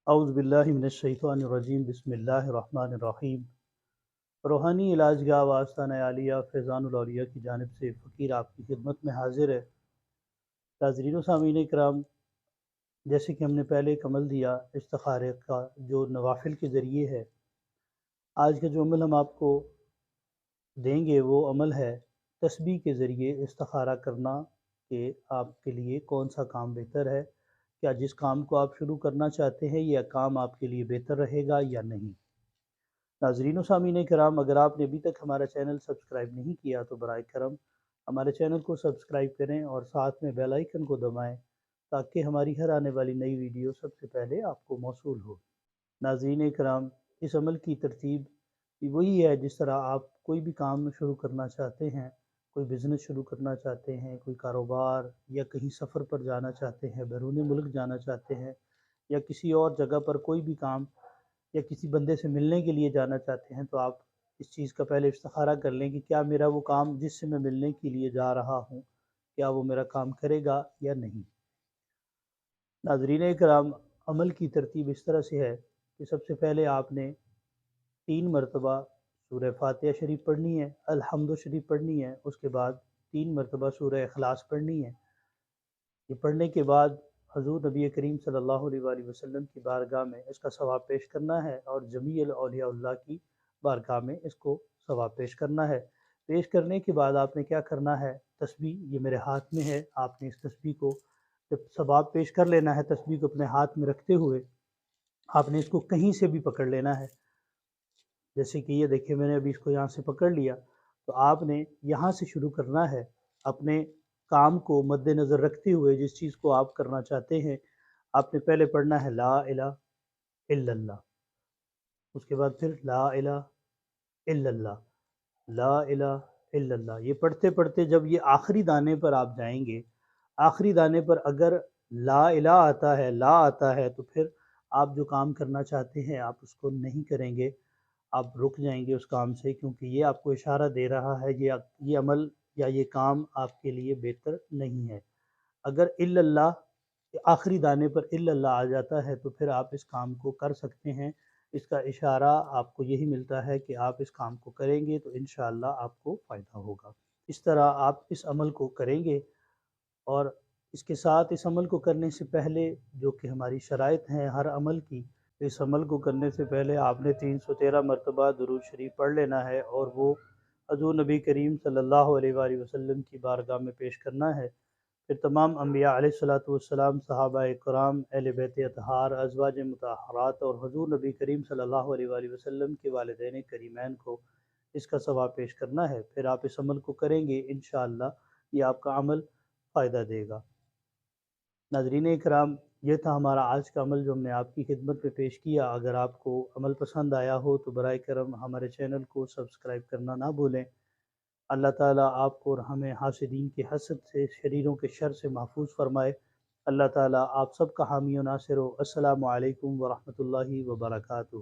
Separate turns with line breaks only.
اعوذ باللہ من الشیطان الرجیم بسم اللہ الرحمن الرحیم۔ روحانی علاج گاہ آستانہ عالیہ فیضان الاولیاء کی جانب سے فقیر آپ کی خدمت میں حاضر ہے۔ ناظرین و سامعین کرام، جیسے کہ ہم نے پہلے ایک عمل دیا استخارے کا جو نوافل کے ذریعے ہے، آج کا جو عمل ہم آپ کو دیں گے وہ عمل ہے تسبیح کے ذریعے استخارہ کرنا کہ آپ کے لیے کون سا کام بہتر ہے، کیا جس کام کو آپ شروع کرنا چاہتے ہیں یہ کام آپ کے لیے بہتر رہے گا یا نہیں۔ ناظرین و سامعین کرام، اگر آپ نے ابھی تک ہمارا چینل سبسکرائب نہیں کیا تو برائے کرم ہمارے چینل کو سبسکرائب کریں اور ساتھ میں بیل آئیکن کو دبائیں تاکہ ہماری ہر آنے والی نئی ویڈیو سب سے پہلے آپ کو موصول ہو۔ ناظرین کرام، اس عمل کی ترتیب وہی ہے جس طرح آپ کوئی بھی کام شروع کرنا چاہتے ہیں، کوئی بزنس شروع کرنا چاہتے ہیں، کوئی کاروبار، یا کہیں سفر پر جانا چاہتے ہیں، بیرون ملک جانا چاہتے ہیں، یا کسی اور جگہ پر کوئی بھی کام یا کسی بندے سے ملنے کے لیے جانا چاہتے ہیں، تو آپ اس چیز کا پہلے استخارہ کر لیں کہ کیا میرا وہ کام جس سے میں ملنے کے لیے جا رہا ہوں کیا وہ میرا کام کرے گا یا نہیں۔ ناظرین کرام، عمل کی ترتیب اس طرح سے ہے کہ سب سے پہلے آپ نے 3 مرتبہ سورہ فاتحہ شریف پڑھنی ہے، الحمد شریف پڑھنی ہے، اس کے بعد 3 مرتبہ سورہ اخلاص پڑھنی ہے۔ یہ پڑھنے کے بعد حضور نبی کریم صلی اللہ علیہ وآلہ وسلم کی بارگاہ میں اس کا ثواب پیش کرنا ہے، اور جمیع اولیاء اللہ کی بارگاہ میں اس کو ثواب پیش کرنا ہے۔ پیش کرنے کے بعد آپ نے کیا کرنا ہے، تسبیح یہ میرے ہاتھ میں ہے، آپ نے اس تسبیح کو جب ثواب پیش کر لینا ہے، تسبیح کو اپنے ہاتھ میں رکھتے ہوئے آپ نے اس کو کہیں سے بھی پکڑ لینا ہے۔ جیسے کہ یہ دیکھیں، میں نے ابھی اس کو یہاں سے پکڑ لیا، تو آپ نے یہاں سے شروع کرنا ہے اپنے کام کو مد نظر رکھتے ہوئے۔ جس چیز کو آپ کرنا چاہتے ہیں آپ نے پہلے پڑھنا ہے لا الہ الا اللہ، اس کے بعد پھر لا الہ الا اللہ، لا الہ الا اللہ۔ یہ پڑھتے پڑھتے جب یہ آخری دانے پر آپ جائیں گے، آخری دانے پر اگر لا الہ آتا ہے، لا آتا ہے، تو پھر آپ جو کام کرنا چاہتے ہیں آپ اس کو نہیں کریں گے، آپ رک جائیں گے اس کام سے، کیونکہ یہ آپ کو اشارہ دے رہا ہے یہ عمل یا یہ کام آپ کے لیے بہتر نہیں ہے۔ اگر الا اللہ آخری دانے پر الا اللہ آ جاتا ہے تو پھر آپ اس کام کو کر سکتے ہیں۔ اس کا اشارہ آپ کو یہی ملتا ہے کہ آپ اس کام کو کریں گے تو انشاءاللہ آپ کو فائدہ ہوگا۔ اس طرح آپ اس عمل کو کریں گے، اور اس کے ساتھ اس عمل کو کرنے سے پہلے جو کہ ہماری شرائط ہیں ہر عمل کی، اس عمل کو کرنے سے پہلے آپ نے 313 مرتبہ درود شریف پڑھ لینا ہے، اور وہ حضور نبی کریم صلی اللہ علیہ وآلہ وسلم کی بارگاہ میں پیش کرنا ہے۔ پھر تمام انبیاء علیہ الصلاۃ والسلام، صحابہ کرام، اہل بیت اطہار، ازواج مطہرات اور حضور نبی کریم صلی اللہ علیہ وآلہ وسلم کے والدین کریمین کو اس کا ثواب پیش کرنا ہے۔ پھر آپ اس عمل کو کریں گے، انشاءاللہ یہ آپ کا عمل فائدہ دے گا۔ ناظرین اکرام، یہ تھا ہمارا آج کا عمل جو ہم نے آپ کی خدمت میں پیش کیا۔ اگر آپ کو عمل پسند آیا ہو تو برائے کرم ہمارے چینل کو سبسکرائب کرنا نہ بھولیں۔ اللہ تعالیٰ آپ کو اور ہمیں حاسدین کے حسد سے، شریروں کے شر سے محفوظ فرمائے۔ اللہ تعالیٰ آپ سب کا حامی و ناصر ہو۔ السلام علیکم ورحمۃ اللہ وبرکاتہ۔